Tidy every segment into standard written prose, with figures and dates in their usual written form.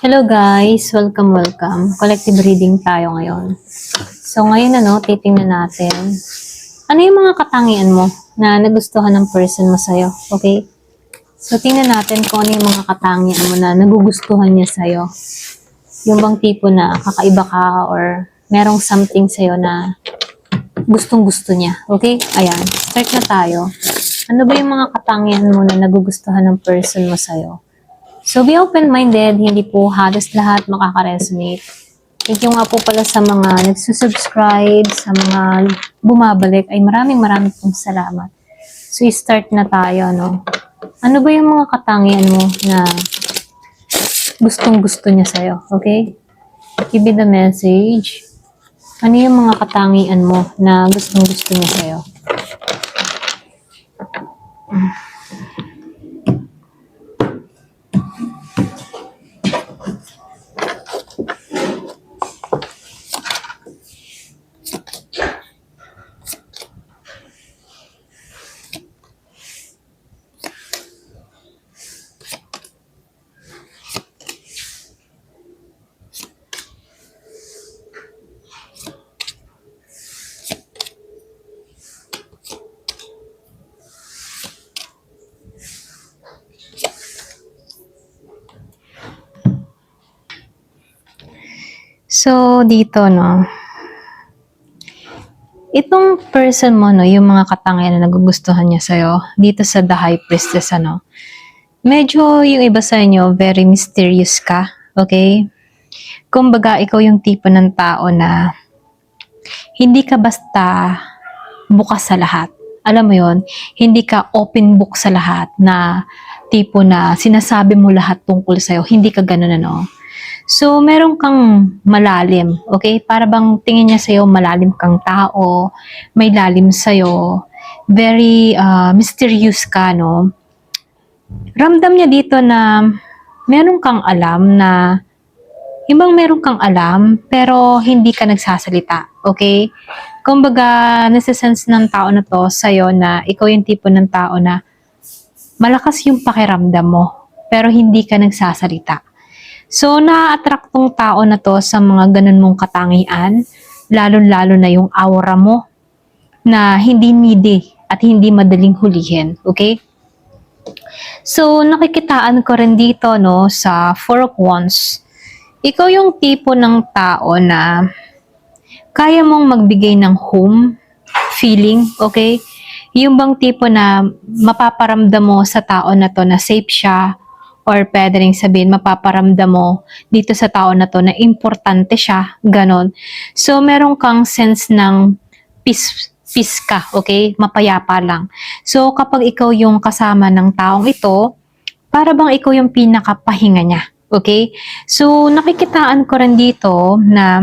Hello guys! Welcome. Collective reading tayo ngayon. So ngayon titingnan natin. Ano yung mga katangian mo na nagustuhan ng person mo sa'yo? Okay? So tingnan natin kung ano yung mga katangian mo na nagugustuhan niya sa'yo. Yung bang tipo na kakaiba ka or merong something sa'yo na gustong-gusto niya. Okay? Ayan. Start na tayo. Ano ba yung mga katangian mo na nagugustuhan ng person mo sa'yo? So, be open-minded, hindi po halos lahat makaka-resonate. Thank you nga po pala sa mga nagsusubscribe, sa mga bumabalik, ay maraming pong salamat. So, start na tayo, no? Ano ba yung mga katangian mo na gustong-gusto niya sa'yo, okay? Give me the message. Ano yung mga katangian mo na gustong-gusto niya sa'yo? So, dito, no, itong person mo, no, yung mga katangian na nagugustuhan niya sa'yo, dito sa The High Priestess, medyo yung iba sa inyo, very mysterious ka, okay? Kumbaga, ikaw yung tipo ng tao na hindi ka basta bukas sa lahat. Alam mo yon, hindi ka open book sa lahat na tipo na sinasabi mo lahat tungkol sa'yo. Hindi ka ganun, So, meron kang malalim, okay? Para bang tingin niya sa'yo, malalim kang tao, may lalim sa'yo, very mysterious ka, no? Ramdam niya dito na meron kang alam na, ibang meron kang alam, pero hindi ka nagsasalita, okay? Kumbaga, nasa-sense ng tao na to sa'yo na ikaw yung tipo ng tao na malakas yung pakiramdam mo, pero hindi ka nagsasalita. So, na-attract tong tao na to sa mga ganun mong katangian, lalo-lalo na yung aura mo, na hindi needy at hindi madaling hulihin, okay? So, nakikitaan ko rin dito, no, sa Four of Wands. Ikaw yung tipo ng tao na kaya mong magbigay ng home, feeling, okay? Yung bang tipo na mapaparamdam mo sa tao na to na safe siya, or pwede rin sabihin, mapaparamdam mo dito sa tao na to na importante siya, ganon. So, meron kang sense ng peace ka, okay? Mapayapa lang. So, kapag ikaw yung kasama ng taong ito, para bang ikaw yung pinakapahinga niya, okay? So, nakikitaan ko rin dito na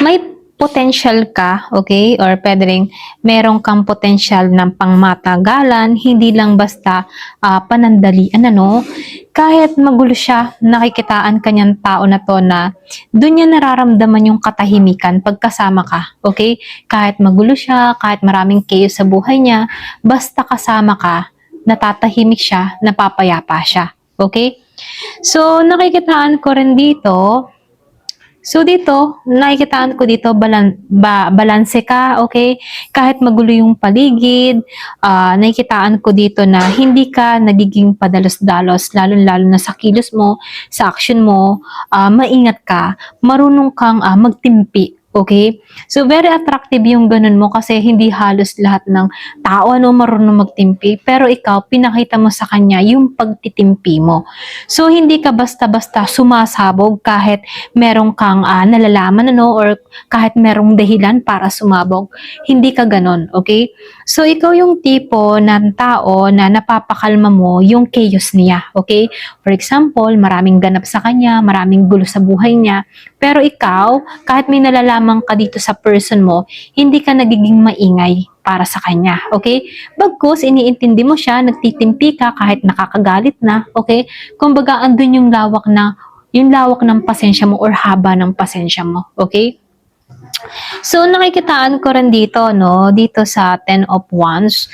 may potential ka, okay? Or pwede rin, meron kang potential ng pangmatagalan, hindi lang basta panandalian, kahit magulo siya, nakikitaan kanyang tao na to na doon niya nararamdaman yung katahimikan pagkasama ka, okay? Kahit magulo siya, kahit maraming chaos sa buhay niya, basta kasama ka, natatahimik siya, napapayapa siya, okay? So, nakikitaan ko rin dito. So dito, nakikitaan ko dito, balanse ka, okay? Kahit magulo yung paligid, nakikitaan ko dito na hindi ka nagiging padalos-dalos, lalo-lalo na sa kilos mo, sa action mo, maingat ka, marunong kang magtimpi, okay? So very attractive yung ganun mo kasi hindi halos lahat ng tao marunong magtimpi, pero ikaw, pinakita mo sa kanya yung pagtitimpi mo. So hindi ka basta-basta sumasabog kahit merong kang nalalaman or kahit merong dahilan para sumabog. Hindi ka ganon, okay? So ikaw yung tipo ng tao na napapakalma mo yung chaos niya, okay? For example, maraming ganap sa kanya, maraming gulo sa buhay niya, pero ikaw, kahit may nalalaman ka dito sa person mo, hindi ka nagiging maingay para sa kanya, okay? Bagkus, iniintindi mo siya, nagtitimpi ka kahit nakakagalit na, okay? Kumbaga, andun yung lawak ng pasensya mo or haba ng pasensya mo, okay? So, nakikitaan ko rin dito, no, dito sa Ten of Wands,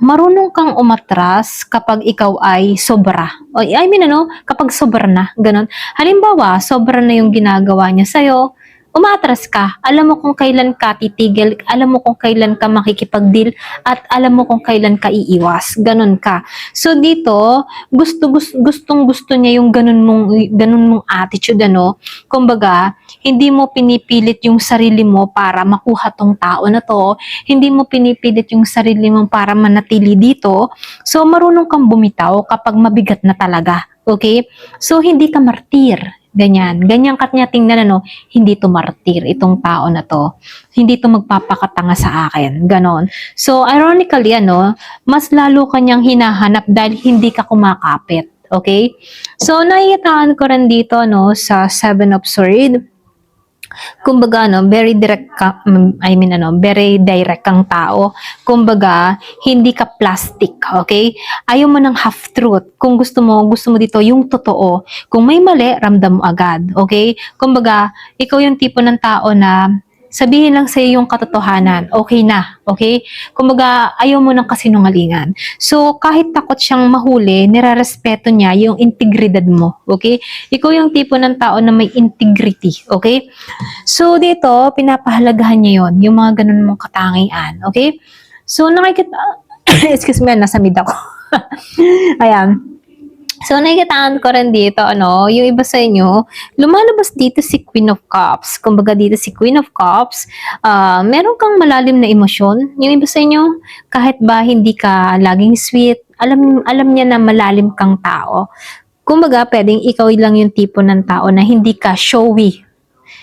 marunong kang umatras kapag ikaw ay sobra. I mean, kapag sobra na, ganun. Halimbawa, sobra na yung ginagawa niya sa'yo, umatras ka. Alam mo kung kailan ka titigil, alam mo kung kailan ka makikipag-deal, at alam mo kung kailan ka iiwas. Ganun ka. So, dito, gustong gusto niya yung ganun mong attitude, Kumbaga, hindi mo pinipilit yung sarili mo para makuha tong tao na to. Hindi mo pinipilit yung sarili mo para manatili dito. So, marunong kang bumitaw kapag mabigat na talaga. Okay? So, hindi ka martir. Ganyan. Ganyan kat niya tingnan, hindi to martir, itong tao na to. Hindi to magpapakatanga sa akin. Ganon. So, ironically, mas lalo kanyang hinahanap dahil hindi ka kumakapit. Okay? So, nakikitaan ko rin dito, sa Seven of Swords. Kumbaga, very direct ka, very direct kang tao. Kumbaga, hindi ka plastic, okay? Ayaw mo ng half-truth. Kung gusto mo dito yung totoo. Kung may mali, ramdam mo agad, okay? Kumbaga, ikaw yung tipo ng tao na sabihin lang sa'yo yung katotohanan, okay na, okay? Kumbaga, ayaw mo ng kasinungalingan. So, kahit takot siyang mahuli, nirarespeto niya yung integridad mo, okay? Ikaw yung tipo ng tao na may integrity, okay? So, dito, pinapahalagahan niya yon, yung mga ganun mong katangian, okay? So, nakikita, excuse me, nasa mid ako. Ayan. So, nakikitaan ko rin dito, yung iba sa inyo, lumalabas dito si Queen of Cups. Kumbaga dito si Queen of Cups, meron kang malalim na emosyon. Yung iba sa inyo, kahit ba hindi ka laging sweet, alam niya na malalim kang tao. Kumbaga, pwedeng ikaw lang yung tipo ng tao na hindi ka showy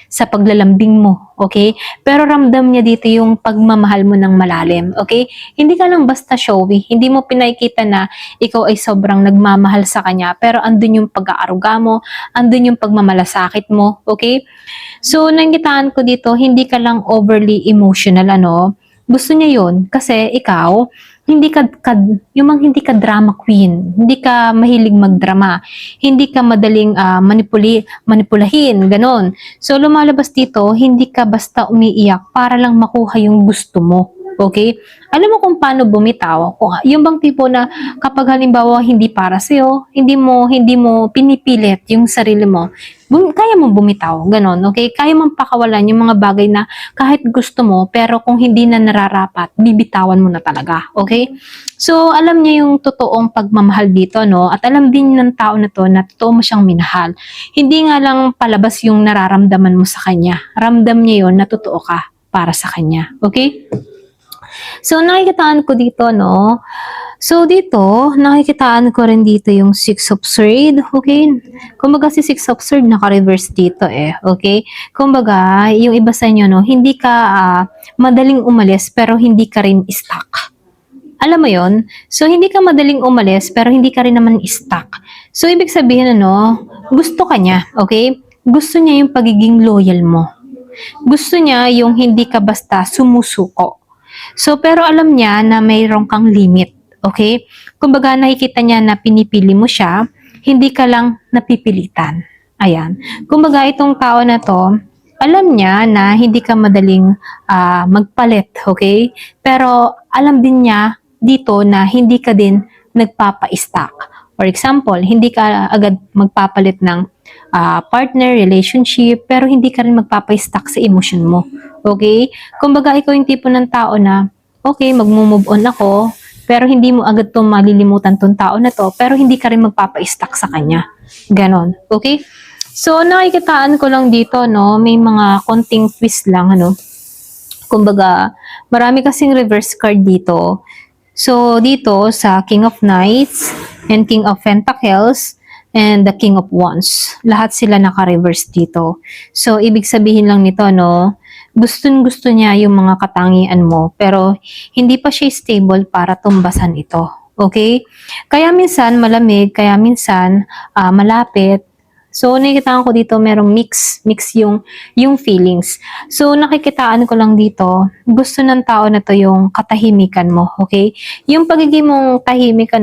sa paglalambing mo, okay? Pero ramdam niya dito yung pagmamahal mo ng malalim, okay? Hindi ka lang basta showy, hindi mo pinakikita na ikaw ay sobrang nagmamahal sa kanya, pero andun yung pag-aaruga mo, andun yung pagmamalasakit mo, okay? So, nakikitaan ko dito, hindi ka lang overly emotional, gusto niya yun, kasi ikaw, hindi ka drama queen, hindi ka mahilig magdrama, hindi ka madaling manipulahin, ganon. So, lumalabas dito, hindi ka basta umiiyak para lang makuha yung gusto mo. Okay? Alam mo kung paano bumitaw? Yung bang tipo na kapag halimbawa hindi para sa'yo, hindi mo pinipilit yung sarili mo, kaya mo bumitaw, ganon, okay? Kaya mong pakawalan yung mga bagay na kahit gusto mo, pero kung hindi na nararapat, bibitawan mo na talaga, okay? So, alam niya yung totoong pagmamahal dito, At alam din ng tao na to na totoo mo siyang minahal. Hindi nga lang palabas yung nararamdaman mo sa kanya. Ramdam niya yun na totoo ka para sa kanya, okay? So, nakikitaan ko dito, So, dito, nakikitaan ko rin dito yung Six of Swords, okay? Kumbaga si Six of Swords naka-reverse dito okay? Kumbaga, yung iba sa inyo, hindi ka madaling umalis pero hindi ka rin stuck. Alam mo yon? So, hindi ka madaling umalis pero hindi ka rin naman stuck. So, ibig sabihin, gusto ka niya, okay? Gusto niya yung pagiging loyal mo. Gusto niya yung hindi ka basta sumusuko. So, pero alam niya na mayroon kang limit. Okay? Kumbaga, nakikita niya na pinipili mo siya, hindi ka lang napipilitan. Ayan. Kumbaga, itong tao na to, alam niya na hindi ka madaling magpalit. Okay? Pero, alam din niya dito na hindi ka din nagpapa-stack. For example, hindi ka agad magpapalit ng partner, relationship, pero hindi ka rin magpapa-stack sa emotion mo. Okay? Kumbaga, ikaw yung tipo ng tao na, okay, mag-move on ako, pero hindi mo agad to malilimutan tong tao na to, pero hindi ka rin magpapa-stack sa kanya. Ganon. Okay? So, nakikitaan ko lang dito, may mga konting twist lang, Kumbaga, marami kasing reverse card dito. So, dito sa King of Knights and King of Pentacles and the King of Wands. Lahat sila naka-reverse dito. So, ibig sabihin lang nito, gustong-gusto niya yung mga katangian mo, pero hindi pa siya stable para tumbasan ito. Okay? Kaya minsan malamig, kaya minsan malapit. So, nakikitaan ko dito merong mix yung feelings. So, nakikitaan ko lang dito, gusto ng tao na to yung katahimikan mo, okay? Yung pagiging mong tahimik,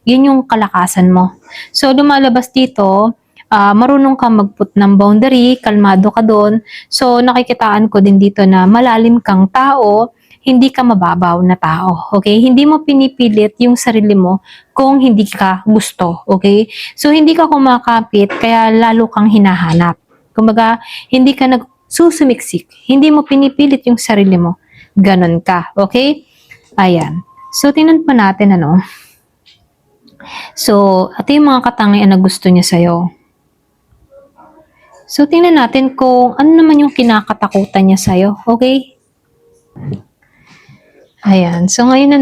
yun yung kalakasan mo. So, lumalabas dito, marunong ka mag-put ng boundary, kalmado ka doon. So, nakikitaan ko din dito na malalim kang tao, hindi ka mababaw na tao, okay? Hindi mo pinipilit yung sarili mo kung hindi ka gusto, okay? So, hindi ka kumakapit, kaya lalo kang hinahanap. Kumbaga, hindi ka nagsusumiksik, hindi mo pinipilit yung sarili mo. Ganon ka, okay? Ayan. So, tingnan pa natin, ano? So, ito yung mga katangian na gusto niya sa'yo. So, tingnan natin kung ano naman yung kinakatakutan niya sa'yo. Okay? Ayan. So, ngayon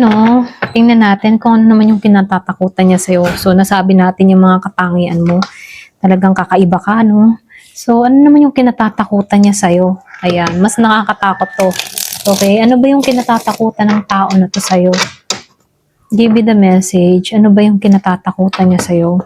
tingnan natin kung ano naman yung kinatatakutan niya sa'yo. So, nasabi natin yung mga katangian mo. Talagang kakaiba ka, no? So, ano naman yung kinatatakutan niya sa'yo? Ayan. Mas nakakatakot to. Okay? Ano ba yung kinatatakutan ng tao na to sa'yo? Give me the message. Ano ba yung kinatatakutan niya sa'yo?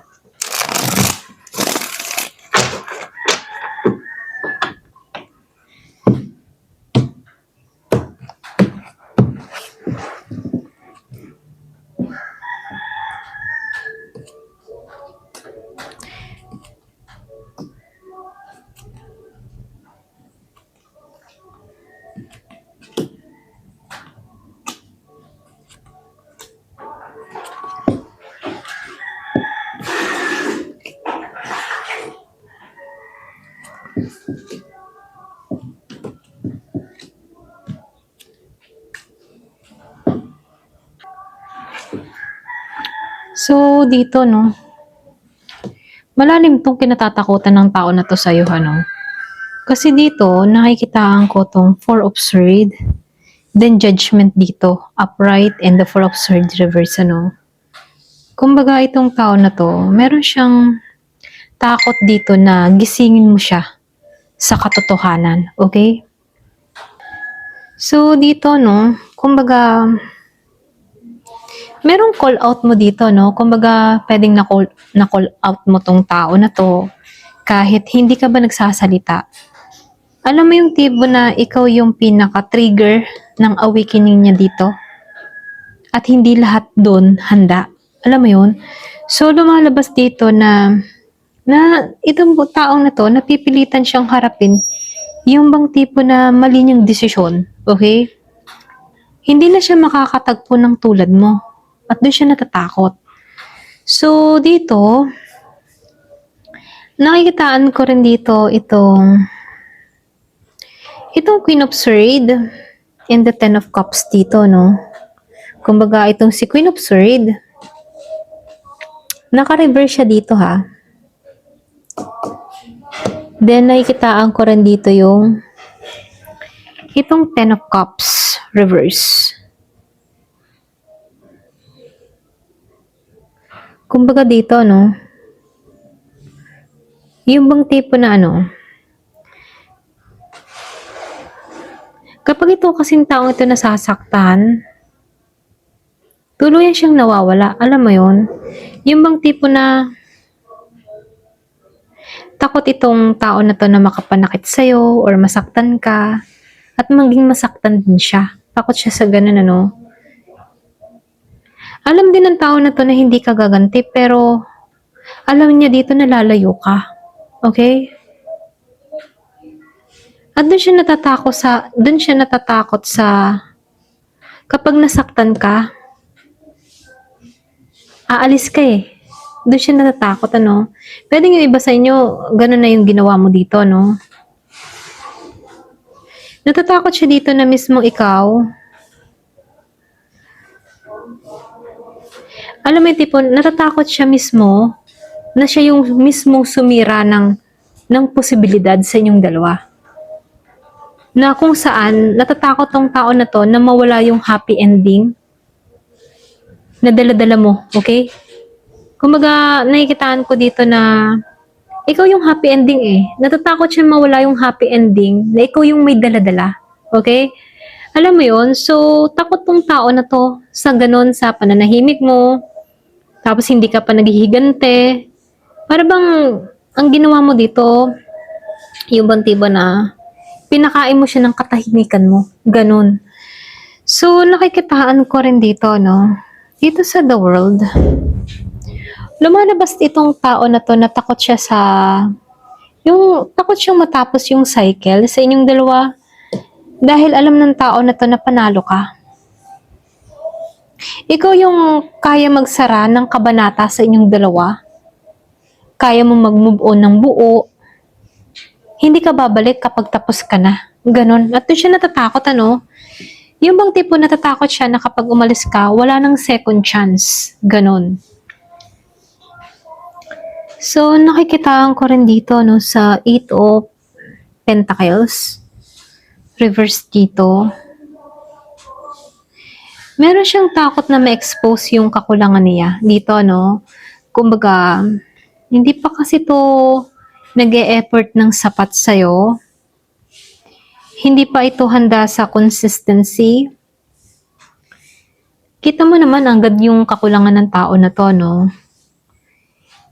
So, dito, malalim tong kinatatakutan ng tao na to sa'yo, Kasi dito, nakikitaan ko tong Four of Swords, then Judgment dito, upright, and the Four of Swords reverse, Kumbaga, itong tao na to, meron siyang takot dito na gisingin mo siya sa katotohanan, okay? So, dito, kumbaga, merong call out mo dito, Kumbaga, pwedeng na-call out mo tong tao na to kahit hindi ka ba nagsasalita. Alam mo yung tipo na ikaw yung pinaka-trigger ng awakening niya dito? At hindi lahat doon handa. Alam mo yun? So, lumalabas dito na itong taong na to, napipilitan siyang harapin yung bang tipo na mali niyang desisyon. Okay? Hindi na siya makakatagpo ng tulad mo. At doon siya natatakot. So, dito, nakikitaan ko rin dito itong Queen of Swords and the Ten of Cups dito, Kumbaga, itong si Queen of Swords, naka-reverse siya dito, ha. Then, nakikitaan ko rin dito itong Ten of Cups, reverse. Kumbaga dito, yung bang tipo na kapag ito kasing taong ito nasasaktan, tuluyan siyang nawawala. Alam mo yun? Yung bang tipo na takot itong tao na to na makapanakit sa'yo or masaktan ka at maging masaktan din siya. Takot siya sa ganun, Alam din ng tao na to na hindi ka gaganti, pero alam niya dito na lalayo ka. Okay? At doon siya natatakot sa kapag nasaktan ka, aalis ka eh. Doon siya natatakot, Pwede yung iba sa inyo, ganun na yung ginawa mo dito, Natatakot siya dito na mismo ikaw. Alam mo yung tipo, natatakot siya mismo na siya yung mismo sumira ng posibilidad sa inyong dalawa. Na kung saan, natatakot tong tao na to na mawala yung happy ending na dala-dala mo, okay? Kumbaga, nakikitaan ko dito na ikaw yung happy ending eh. Natatakot siya mawala yung happy ending na ikaw yung may dala-dala, okay? Alam mo yun? So, takot tong tao na to sa ganun, sa pananahimik mo, tapos hindi ka pa naghihigante. Para bang, ang ginawa mo dito, yung bang tiba na pinakain mo siya ng katahimikan mo. Ganun. So, nakikitaan ko rin dito, Dito sa The World, lumalabas itong tao na to na takot siya yung takot siyang matapos yung cycle sa inyong dalawa dahil alam ng tao na to na panalo ka. Ikaw yung kaya magsara ng kabanata sa inyong dalawa. Kaya mo mag-move on ng buo. Hindi ka babalik kapag tapos ka na. Ganon. At doon siya natatakot, ano? Yung bang tipo natatakot siya na kapag umalis ka, wala nang second chance. Ganon. So, nakikitaan ko rin dito, no, sa 8 of Pentacles. Reverse dito. Meron siyang takot na ma-expose yung kakulangan niya. Dito, no? Kumbaga, hindi pa kasi to nag-e-effort ng sapat sa'yo. Hindi pa ito handa sa consistency. Kita mo naman agad yung kakulangan ng tao na to, no?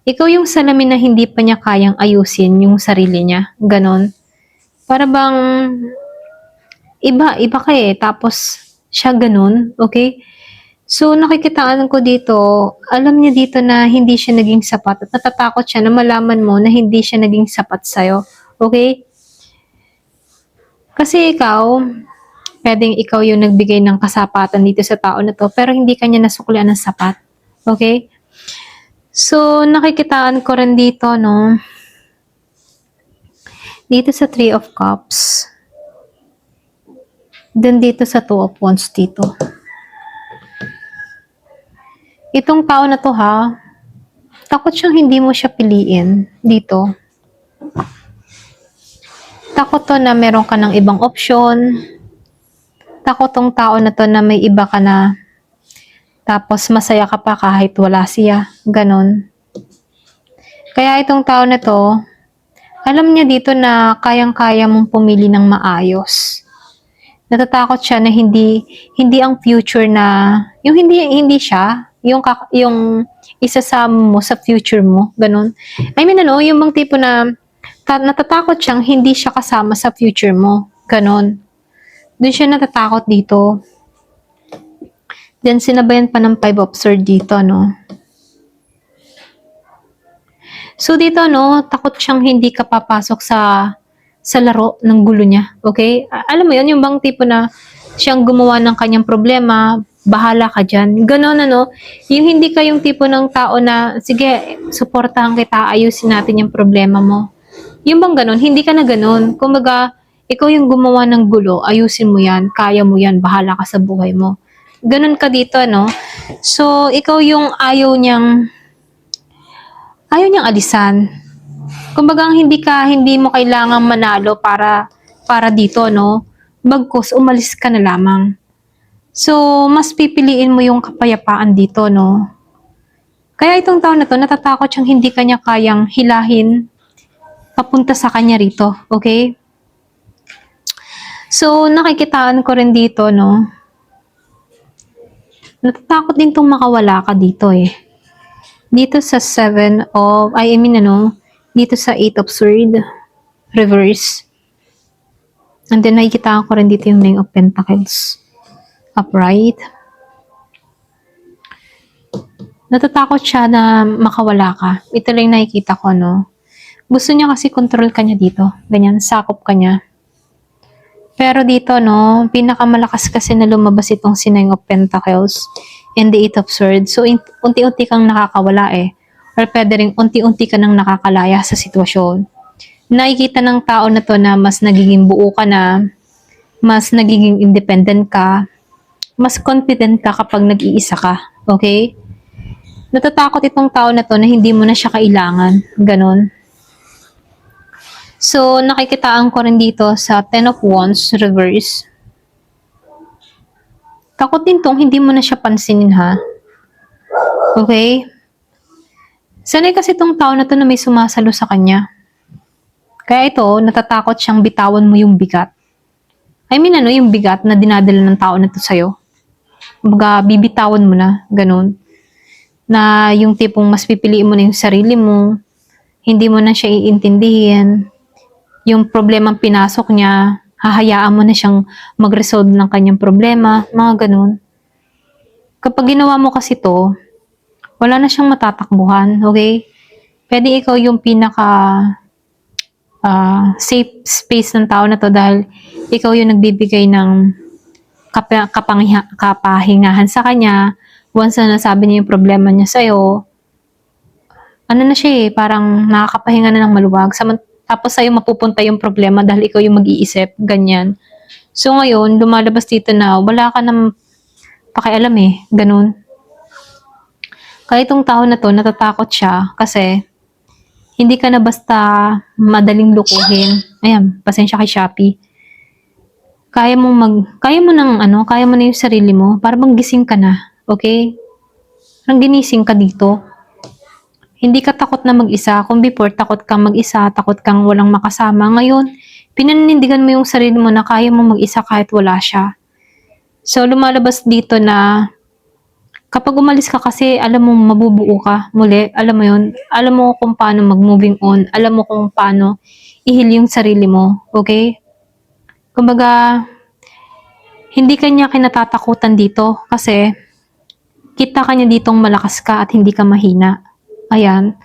Ikaw yung salamin na hindi pa niya kayang ayusin yung sarili niya. Ganon. Para bang iba ka eh. Tapos siya ganon. Okay? So, nakikitaan ko dito, alam niya dito na hindi siya naging sapat at natatakot siya na malaman mo na hindi siya naging sapat sa'yo. Okay? Kasi ikaw, pwedeng ikaw yung nagbigay ng kasapatan dito sa tao na to, pero hindi kanya nasuklian ng sapat. Okay? So, nakikitaan ko rin dito, no? Dito sa 3 of Cups. Then dito sa 2 of Wands dito. Itong tao na to ha, takot siyang hindi mo siya piliin dito. Takot to na meron ka ng ibang option. Takot tong tao na to na may iba ka na. Tapos masaya ka pa kahit wala siya. Ganon. Kaya itong tao na to, alam niya dito na kayang-kaya mong pumili ng maayos. Natatakot siya na hindi ang future na, yung hindi siya, yung isasama mo sa future mo, ganun. I mean, ano, yung bang tipo na natatakot siyang hindi siya kasama sa future mo, ganun. Doon siya natatakot dito. Then, sinabayan pa ng 5 of Swords dito, no. So, dito, no, takot siyang hindi ka papasok sa laro ng gulo niya, okay? Alam mo yun, yung bang tipo na siyang gumawa ng kanyang problema, bahala ka dyan. Ganon, ano? Yung hindi ka yung tipo ng tao na, sige, suportahan kita, ayusin natin yung problema mo. Yung bang ganon, hindi ka na ganon. Kumbaga, ikaw yung gumawa ng gulo, ayusin mo yan, kaya mo yan, bahala ka sa buhay mo. Ganon ka dito, no? So, ikaw yung ayaw niyang alisan. Kumbaga, hindi mo kailangang manalo para dito, no? Bagkus, umalis ka na lamang. So, mas pipiliin mo yung kapayapaan dito, no? Kaya itong taon na to, natatakot siyang hindi kanya kayang hilahin papunta sa kanya rito, okay? So, nakikitaan ko rin dito, no? Natatakot din tong makawala ka dito, eh. Dito sa 7 of, dito sa 8 of Swords, reverse. And then, nakikitaan ko rin dito yung 9 of Pentacles. Upright. Natatakot siya na makawala ka. Ito lang nakikita ko, no? Gusto niya kasi control ka niya dito. Ganyan, sakop ka niya. Pero dito, no, pinakamalakas kasi na lumabas itong si 9 of Pentacles and the 8 of Swords. So, unti-unti kang nakakawala eh. Or pwede rin unti-unti ka nang nakakalaya sa sitwasyon. Nakikita ng tao na to na mas nagiging buo ka na, mas nagiging independent ka, mas confident ka kapag nag-iisa ka. Okay? Natatakot itong tao na to na hindi mo na siya kailangan. Ganon. So, nakikitaan ko rin dito sa 10 of Wands, reverse. Takot din tong hindi mo na siya pansinin, ha? Okay? Sanay kasi itong tao na to na may sumasalo sa kanya. Kaya ito, natatakot siyang bitawan mo yung bigat. I mean, yung bigat na dinadala ng tao na to sa'yo. Baga, bibitawan mo na, ganun. Na yung tipong mas pipiliin mo na yung sarili mo, hindi mo na siya iintindihin. Yung problemang pinasok niya, hahayaan mo na siyang mag-resolve ng kanyang problema, mga ganun. Kapag ginawa mo kasi to, Wala na siyang matatakbuhan, okay? Pwede ikaw yung pinaka safe space ng tao na to dahil ikaw yung nagbibigay ng kapahingahan sa kanya. Once na nasabi niya yung problema niya sa'yo, ano na siya parang nakakapahinga na ng maluwag. Tapos sa'yo mapupunta yung problema dahil ikaw yung mag-iisip, ganyan. So ngayon, lumalabas dito na wala ka nang pakialam ganun. Kaya itong tao na to, natatakot siya kasi hindi ka na basta madaling lukuhin. Ayan, pasensya kay Shopee. Kaya mo na yung sarili mo, para bang gising ka na, okay? Parang ginising ka dito. Hindi ka takot na mag-isa. Kung before, takot kang mag-isa, takot kang walang makasama. Ngayon, pinanindigan mo yung sarili mo na kaya mo mag-isa kahit wala siya. So, lumalabas dito na kapag umalis ka kasi, alam mo mabubuo ka muli. Alam mo yun. Alam mo kung paano mag-moving on. Alam mo kung paano i-heal yung sarili mo. Okay? Kumbaga, hindi kanya kinatatakutan dito kasi kita kanya ditong malakas ka at hindi ka mahina. Ayan.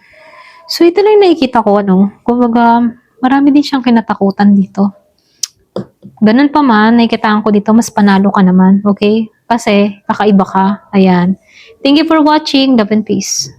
So, ito lang yung nakikita ko, kumbaga, marami din siyang kinatakutan dito. Ganun pa man, nakikitaan ko dito, mas panalo ka naman, okay? Kasi, kakaiba ka. Ayan. Thank you for watching. Love and peace.